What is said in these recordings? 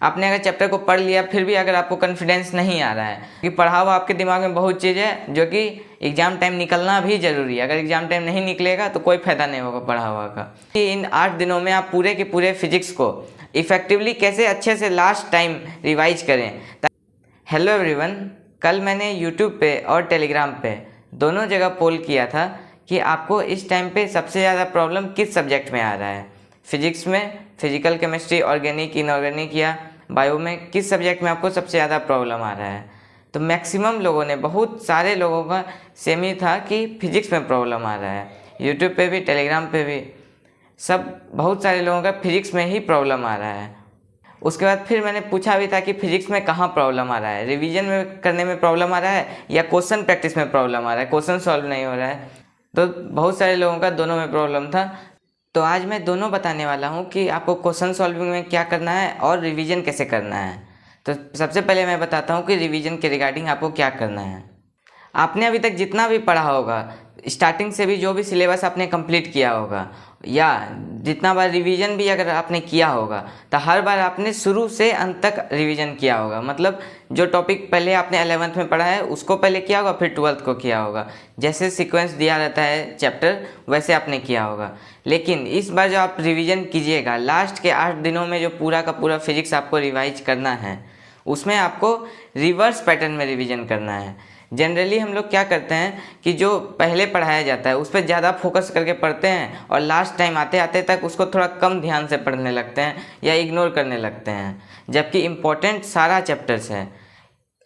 आपने अगर चैप्टर को पढ़ लिया फिर भी अगर आपको कॉन्फिडेंस नहीं आ रहा है कि पढ़ा हुआ आपके दिमाग में बहुत चीज़ है जो कि एग्ज़ाम टाइम निकलना भी ज़रूरी है। अगर एग्ज़ाम टाइम नहीं निकलेगा तो कोई फ़ायदा नहीं होगा पढ़ा हुआ का। इन 8 दिनों में आप पूरे के पूरे फिजिक्स को इफ़ेक्टिवली कैसे अच्छे से लास्ट टाइम रिवाइज करें। हेलो एवरीवन, कल मैंने यूट्यूब पे और टेलीग्राम पे दोनों जगह पोल किया था कि आपको इस टाइम पे सबसे ज़्यादा प्रॉब्लम किस सब्जेक्ट में आ रहा है। फिजिक्स में, फिजिकल केमिस्ट्री, ऑर्गेनिक, इनऑर्गेनिक या बायो में किस सब्जेक्ट में आपको सबसे ज़्यादा प्रॉब्लम आ रहा है। तो मैक्सिमम लोगों ने, बहुत सारे लोगों का सेम ही था कि फिजिक्स में प्रॉब्लम आ रहा है। यूट्यूब पे भी, टेलीग्राम पे भी, सब बहुत सारे लोगों का फिजिक्स में ही प्रॉब्लम आ रहा है। उसके बाद फिर मैंने पूछा भी था कि फिजिक्स में कहाँ प्रॉब्लम आ रहा है, रिवीजन में करने में प्रॉब्लम आ रहा है या क्वेश्चन प्रैक्टिस में प्रॉब्लम आ रहा है, क्वेश्चन सॉल्व नहीं हो रहा है। तो बहुत सारे लोगों का दोनों में प्रॉब्लम था। तो आज मैं दोनों बताने वाला हूँ कि आपको क्वेश्चन सॉल्विंग में क्या करना है और रिवीजन कैसे करना है। तो सबसे पहले मैं बताता हूँ कि रिवीजन के रिगार्डिंग आपको क्या करना है। आपने अभी तक जितना भी पढ़ा होगा, स्टार्टिंग से भी जो भी सिलेबस आपने कंप्लीट किया होगा या जितना बार रिवीजन भी अगर आपने किया होगा, तो हर बार आपने शुरू से अंत तक रिवीजन किया होगा। मतलब जो टॉपिक पहले आपने 11th में पढ़ा है उसको पहले किया होगा, फिर 12th को किया होगा। जैसे सीक्वेंस दिया रहता है चैप्टर, वैसे आपने किया होगा। लेकिन इस बार जो आप रिवीजन कीजिएगा, लास्ट के 8 दिनों में जो पूरा का पूरा फिजिक्स आपको रिवाइज करना है, उसमें आपको रिवर्स पैटर्न में रिवीजन करना है। जनरली हम लोग क्या करते हैं कि जो पहले पढ़ाया जाता है उस पर ज़्यादा फोकस करके पढ़ते हैं और लास्ट टाइम आते आते तक उसको थोड़ा कम ध्यान से पढ़ने लगते हैं या इग्नोर करने लगते हैं, जबकि इम्पोर्टेंट सारा चैप्टर्स है।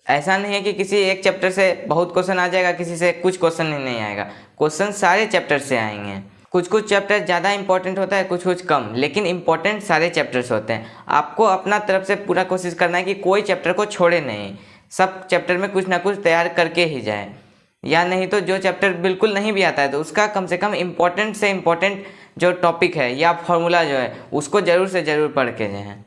ऐसा नहीं है कि किसी एक चैप्टर से बहुत क्वेश्चन आ जाएगा, किसी से कुछ क्वेश्चन ही नहीं आएगा। क्वेश्चन सारे चैप्टर से आएंगे। कुछ कुछ चैप्टर ज़्यादा इंपॉर्टेंट होता है, कुछ कुछ कम, लेकिन इंपॉर्टेंट सारे चैप्टर्स होते हैं। आपको अपना तरफ से पूरा कोशिश करना है कि कोई चैप्टर को छोड़े नहीं, सब चैप्टर में कुछ ना कुछ तैयार करके ही जाए। या नहीं तो जो चैप्टर बिल्कुल नहीं भी आता है तो उसका कम से कम इम्पोर्टेंट से इम्पोर्टेंट जो टॉपिक है या फॉर्मूला जो है उसको ज़रूर से ज़रूर पढ़ के जाएँ।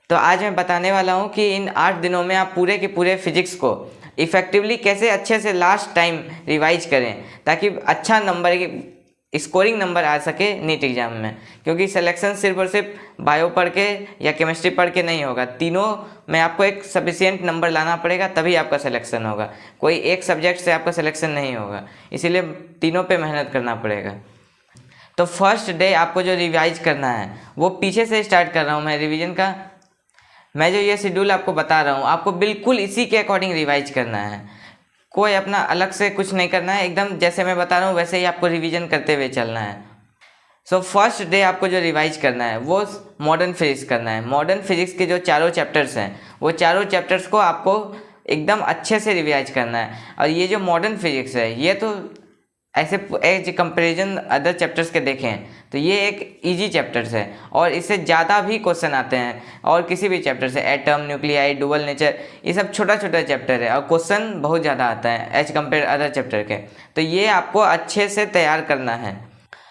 तो आज मैं बताने वाला हूँ कि इन 8 दिनों में आप पूरे के पूरे फिजिक्स को इफ़ेक्टिवली कैसे अच्छे से लास्ट टाइम रिवाइज करें, ताकि अच्छा नंबर, स्कोरिंग नंबर आ सके नीट एग्जाम में। क्योंकि सिलेक्शन सिर्फ और सिर्फ बायो पढ़ के या केमिस्ट्री पढ़ के नहीं होगा, तीनों में आपको एक सफिशिएंट नंबर लाना पड़ेगा, तभी आपका सिलेक्शन होगा। कोई एक सब्जेक्ट से आपका सिलेक्शन नहीं होगा, इसीलिए तीनों पे मेहनत करना पड़ेगा। तो फर्स्ट डे आपको जो रिवाइज करना है वो पीछे से स्टार्ट कर रहा हूँ मैं रिवीजन का। मैं जो ये शेड्यूल आपको बता रहा हूँ आपको बिल्कुल इसी के अकॉर्डिंग रिवाइज करना है। कोई अपना अलग से कुछ नहीं करना है, एकदम जैसे मैं बता रहा हूँ वैसे ही आपको रिवीजन करते हुए चलना है। सो फर्स्ट डे आपको जो रिवाइज करना है वो मॉडर्न फिजिक्स करना है। मॉडर्न फिजिक्स के जो चारों चैप्टर्स हैं वो चारों चैप्टर्स को आपको एकदम अच्छे से रिवाइज करना है। और ये जो मॉडर्न फिजिक्स है ये तो ऐसे एज कंपेरिजन अदर चैप्टर्स के देखें तो ये एक इजी चैप्टर्स है और इससे ज़्यादा भी क्वेश्चन आते हैं। और किसी भी चैप्टर से, एटम, न्यूक्लियाई, डुअल नेचर, ये सब छोटा छोटा चैप्टर है और क्वेश्चन बहुत ज़्यादा आता है एज कंपेयर अदर चैप्टर के। तो ये आपको अच्छे से तैयार करना है।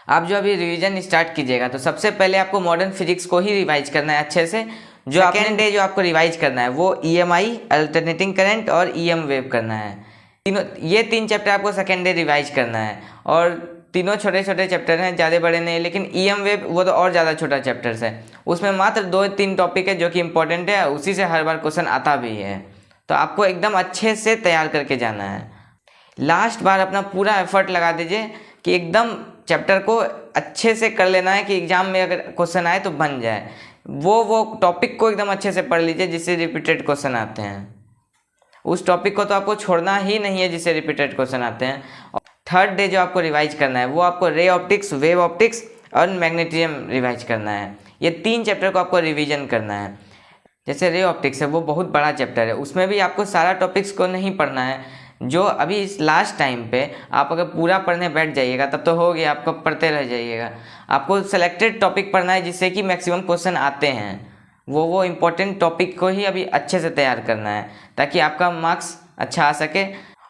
आप जो अभी रिवीजन स्टार्ट कीजिएगा तो सबसे पहले आपको मॉडर्न फिजिक्स को ही रिवाइज करना है अच्छे से। जो सेकेंड डे जो आपको रिवाइज करना है वो EMI, अल्टरनेटिंग करंट और EM वेव करना है। ये 3 चैप्टर आपको सेकेंड डे रिवाइज करना है। और तीनों छोटे छोटे चैप्टर हैं, ज़्यादा बड़े नहीं, लेकिन EM वेव वो तो और ज़्यादा छोटा चैप्टर्स है। उसमें मात्र 2-3 टॉपिक है जो कि इंपॉर्टेंट है, उसी से हर बार क्वेश्चन आता भी है। तो आपको एकदम अच्छे से तैयार करके जाना है। लास्ट बार अपना पूरा एफर्ट लगा दीजिए कि एकदम चैप्टर को अच्छे से कर लेना है कि एग्जाम में अगर क्वेश्चन आए तो बन जाए। वो टॉपिक को एकदम अच्छे से पढ़ लीजिए जिससे रिपीटेड क्वेश्चन आते हैं। उस टॉपिक को तो आपको छोड़ना ही नहीं है जिससे रिपीटेड क्वेश्चन आते हैं। और थर्ड डे जो आपको रिवाइज करना है वो आपको रे ऑप्टिक्स, वेव ऑप्टिक्स और मैग्नेटिज्म रिवाइज करना है। ये 3 चैप्टर को आपको रिवीजन करना है। जैसे रे ऑप्टिक्स है वो बहुत बड़ा चैप्टर है, उसमें भी आपको सारा टॉपिक्स को नहीं पढ़ना है। जो अभी इस लास्ट टाइम पे आप अगर पूरा पढ़ने बैठ जाइएगा तब तो हो गया, आपको पढ़ते रह जाइएगा। आपको सेलेक्टेड टॉपिक पढ़ना है जिससे कि मैक्सिमम क्वेश्चन आते हैं। वो इम्पोर्टेंट टॉपिक को ही अभी अच्छे से तैयार करना है ताकि आपका मार्क्स अच्छा आ सके।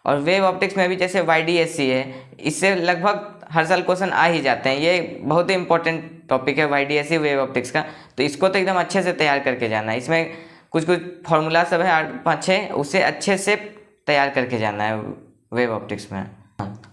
और वेव ऑप्टिक्स में भी जैसे YDSC है, इससे लगभग हर साल क्वेश्चन आ ही जाते हैं। ये बहुत ही इंपॉर्टेंट टॉपिक है YDSC वेव ऑप्टिक्स का, तो इसको तो एकदम अच्छे से तैयार करके जाना है। इसमें कुछ कुछ फॉर्मूला सब है 8-5-6, उसे अच्छे से तैयार करके जाना है वेव ऑप्टिक्स में।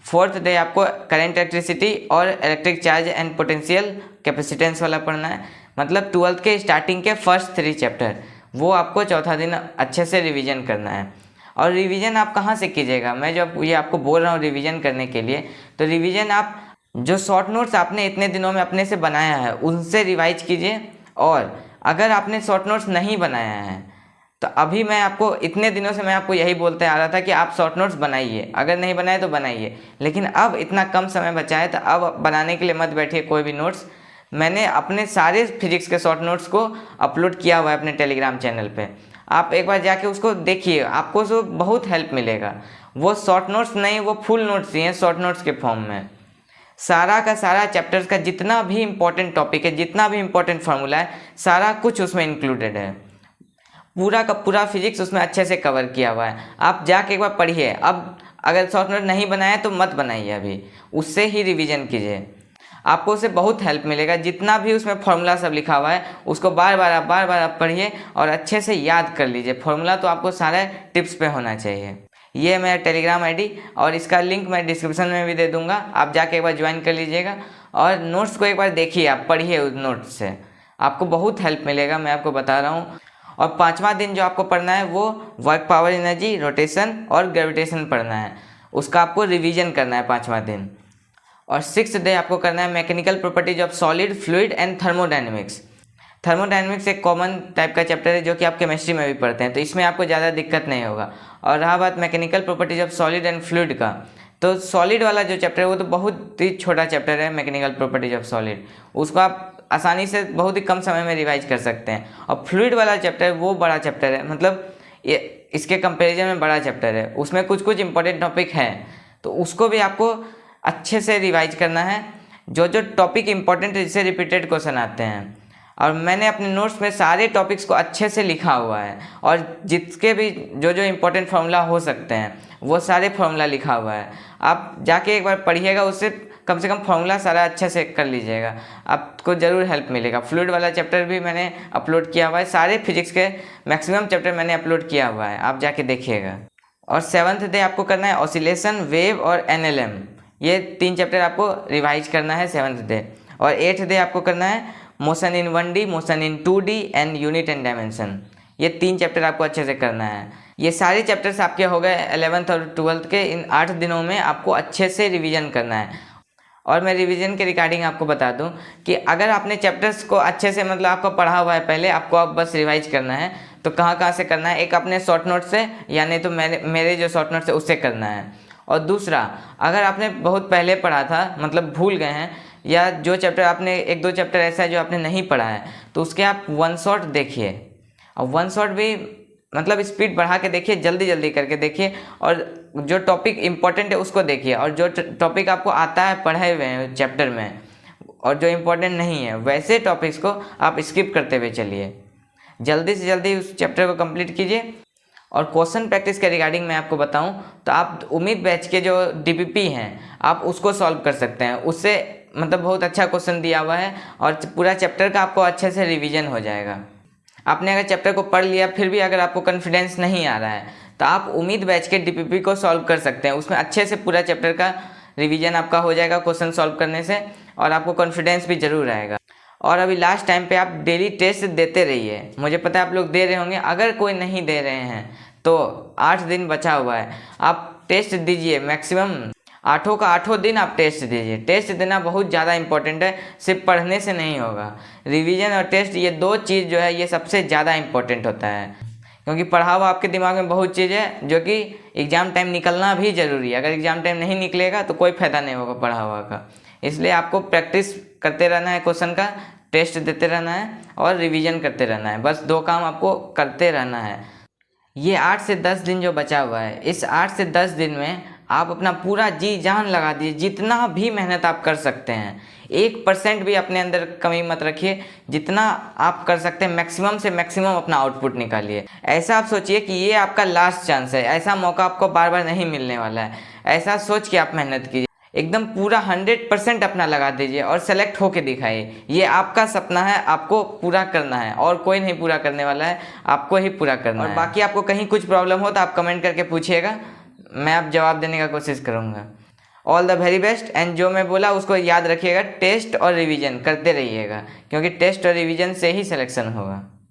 फोर्थ डे आपको करंट, इलेक्ट्रिसिटी और electric charge and potential capacitance वाला पढ़ना है। मतलब 12th के स्टार्टिंग के फर्स्ट 3 चैप्टर वो आपको चौथा दिन अच्छे से रिवीजन करना है। और रिवीजन आप कहाँ से कीजिएगा, मैं जो ये आपको बोल रहा हूँ रिवीजन करने के लिए, तो रिवीजन आप जो शॉर्ट नोट्स आपने इतने दिनों में अपने से बनाया है उनसे रिवाइज कीजिए। और अगर आपने शॉर्ट नोट्स नहीं बनाया है तो अभी मैं आपको इतने दिनों से मैं आपको यही बोलते आ रहा था कि आप शॉर्ट नोट्स बनाइए, अगर नहीं बनाए तो बनाइए, लेकिन अब इतना कम समय बचा है तो अब बनाने के लिए मत बैठिए कोई भी नोट्स। मैंने अपने सारे फिजिक्स के शॉर्ट नोट्स को अपलोड किया हुआ है अपने टेलीग्राम चैनल पे, आप एक बार जाके उसको देखिए, आपको उसको बहुत हेल्प मिलेगा। वो शॉर्ट नोट्स नहीं, वो फुल नोट्स ही हैं शॉर्ट नोट्स के फॉर्म में। सारा का सारा चैप्टर्स का जितना भी इम्पोर्टेंट टॉपिक है, जितना भी इम्पोर्टेंट फार्मूला है, सारा कुछ उसमें इंक्लूडेड है। पूरा का पूरा फिजिक्स उसमें अच्छे से कवर किया हुआ है। आप जाके एक बार पढ़िए। अब अगर शॉर्ट नोट नहीं बनाया तो मत बनाइए, अभी उससे ही रिवीजन कीजिए, आपको उससे बहुत हेल्प मिलेगा। जितना भी उसमें फार्मूला सब लिखा हुआ है उसको बार बार आप पढ़िए और अच्छे से याद कर लीजिए। फार्मूला तो आपको सारे टिप्स पे होना चाहिए। ये है मेरा टेलीग्राम आईडी और इसका लिंक मैं डिस्क्रिप्शन में भी दे दूंगा, आप जाके एक बार ज्वाइन कर लीजिएगा। और नोट्स को एक बार देखिए, आप पढ़िए उस नोट्स से, आपको बहुत हेल्प मिलेगा, मैं आपको बता रहा हूँ। और 5वां दिन जो आपको पढ़ना है वो वर्क, पावर, एनर्जी, रोटेशन और ग्रेविटेशन पढ़ना है, उसका आपको रिवीजन करना है 5वां दिन। और 6th डे आपको करना है mechanical properties of solid, fluid and thermodynamics. Thermodynamics एक कॉमन टाइप का चैप्टर है जो कि आप केमिस्ट्री में भी पढ़ते हैं, तो इसमें आपको ज़्यादा दिक्कत नहीं होगा। और रहा बात mechanical properties of solid and fluid का, तो सॉलिड वाला जो चैप्टर है वो तो बहुत ही छोटा चैप्टर है, मैकेनिकल प्रॉपर्टीज ऑफ सॉलिड, उसको आप आसानी से बहुत ही कम समय में रिवाइज कर सकते हैं। और फ्लूइड वाला चैप्टर वो बड़ा चैप्टर है, मतलब ये इसके कंपेरिजन में बड़ा चैप्टर है, उसमें कुछ कुछ इंपॉर्टेंट टॉपिक है, तो उसको भी आपको अच्छे से रिवाइज करना है। जो जो टॉपिक इंपॉर्टेंट है जिससे रिपीटेड क्वेश्चन आते हैं, और मैंने अपने नोट्स में सारे टॉपिक्स को अच्छे से लिखा हुआ है, और जिसके भी जो जो इम्पोर्टेंट फार्मूला हो सकते हैं वो सारे फार्मूला लिखा हुआ है। आप जाके एक बार पढ़िएगा, उससे कम से कम फार्मूला सारा अच्छे से कर लीजिएगा, आपको ज़रूर हेल्प मिलेगा। फ्लूइड वाला चैप्टर भी मैंने अपलोड किया हुआ है, सारे फिजिक्स के मैक्सिमम चैप्टर मैंने अपलोड किया हुआ है, आप जाके देखिएगा। और 7th डे आपको करना है ऑसिलेशन, वेव और NLM, ये 3 चैप्टर आपको रिवाइज करना है 7th डे। और 8th डे आपको करना है motion in 1D, motion in 2D and unit and dimension, ये 3 चैप्टर आपको अच्छे से करना है। ये सारे चैप्टर्स आपके हो गए 11th और 12th के, इन 8 दिनों में आपको अच्छे से रिवीजन करना है। और मैं रिवीजन के रिगार्डिंग आपको बता दूं कि अगर आपने चैप्टर्स को अच्छे से मतलब आपको पढ़ा हुआ है पहले, आपको अब बस रिवाइज करना है, तो कहाँ कहाँ से करना है, एक अपने शॉर्ट नोट से, या नहीं तो मेरे जो शॉर्ट नोट्स है उससे करना है। और दूसरा, अगर आपने बहुत पहले पढ़ा था, मतलब भूल गए हैं, या जो चैप्टर आपने 1-2 चैप्टर ऐसा है जो आपने नहीं पढ़ा है, तो उसके आप 1 शॉट देखिए। और 1 शॉट भी मतलब स्पीड बढ़ा के देखिए, जल्दी जल्दी करके देखिए, और जो टॉपिक इम्पोर्टेंट है उसको देखिए, और जो टॉपिक आपको आता है पढ़े हुए हैं चैप्टर में, और जो इम्पोर्टेंट नहीं है वैसे टॉपिक्स को आप स्किप करते हुए चलिए, जल्दी से जल्दी उस चैप्टर को कंप्लीट कीजिए। और क्वेश्चन प्रैक्टिस के रिगार्डिंग मैं आपको बताऊं तो आप उम्मीद बैच के जो DPP हैं आप उसको सॉल्व कर सकते हैं, उससे मतलब बहुत अच्छा क्वेश्चन दिया हुआ है, और पूरा चैप्टर का आपको अच्छे से रिवीजन हो जाएगा। आपने अगर चैप्टर को पढ़ लिया फिर भी अगर आपको कॉन्फिडेंस नहीं आ रहा है तो आप उम्मीद बैच के DPP को सॉल्व कर सकते हैं, उसमें अच्छे से पूरा चैप्टर का रिवीजन आपका हो जाएगा क्वेश्चन सॉल्व करने से, और आपको कॉन्फिडेंस भी जरूर आएगा। और अभी लास्ट टाइम पे आप डेली टेस्ट देते रहिए, मुझे पता है आप लोग दे रहे होंगे, अगर कोई नहीं दे रहे हैं तो 8 दिन बचा हुआ है, आप टेस्ट दीजिए, मैक्सिमम 8 का 8 दिन आप टेस्ट दीजिए। टेस्ट देना बहुत ज़्यादा इंपॉर्टेंट है, सिर्फ पढ़ने से नहीं होगा, रिवीजन और टेस्ट ये 2 चीज़ जो है ये सबसे ज़्यादा इंपॉर्टेंट होता है, क्योंकि पढ़ा हुआ आपके दिमाग में बहुत चीज़ है जो कि एग्ज़ाम टाइम निकलना भी ज़रूरी है। अगर एग्ज़ाम टाइम नहीं निकलेगा तो कोई फ़ायदा नहीं होगा पढ़ा हुआ का, इसलिए आपको प्रैक्टिस करते रहना है, क्वेश्चन का टेस्ट देते रहना है और रिवीजन करते रहना है, बस 2 काम आपको करते रहना है। ये 8 से 10 दिन जो बचा हुआ है, इस 8 से 10 दिन में आप अपना पूरा जी जान लगा दीजिए, जितना भी मेहनत आप कर सकते हैं, 1% भी अपने अंदर कमी मत रखिए, जितना आप कर सकते हैं मैक्सिमम से मैक्सिमम अपना आउटपुट निकालिए। ऐसा आप सोचिए कि ये आपका लास्ट चांस है, ऐसा मौका आपको बार बार नहीं मिलने वाला है, ऐसा सोच के आप मेहनत कीजिए, एकदम पूरा 100% अपना लगा दीजिए और सेलेक्ट होके दिखाइए। ये आपका सपना है, आपको पूरा करना है, और कोई नहीं पूरा करने वाला है, आपको ही पूरा करना है। और बाकी आपको कहीं कुछ प्रॉब्लम हो तो आप कमेंट करके पूछिएगा, मैं आप जवाब देने का कोशिश करूँगा। All the very best, and जो मैं बोला उसको याद रखिएगा, टेस्ट और रिवीजन करते रहिएगा, क्योंकि टेस्ट और रिवीजन से ही सिलेक्शन होगा।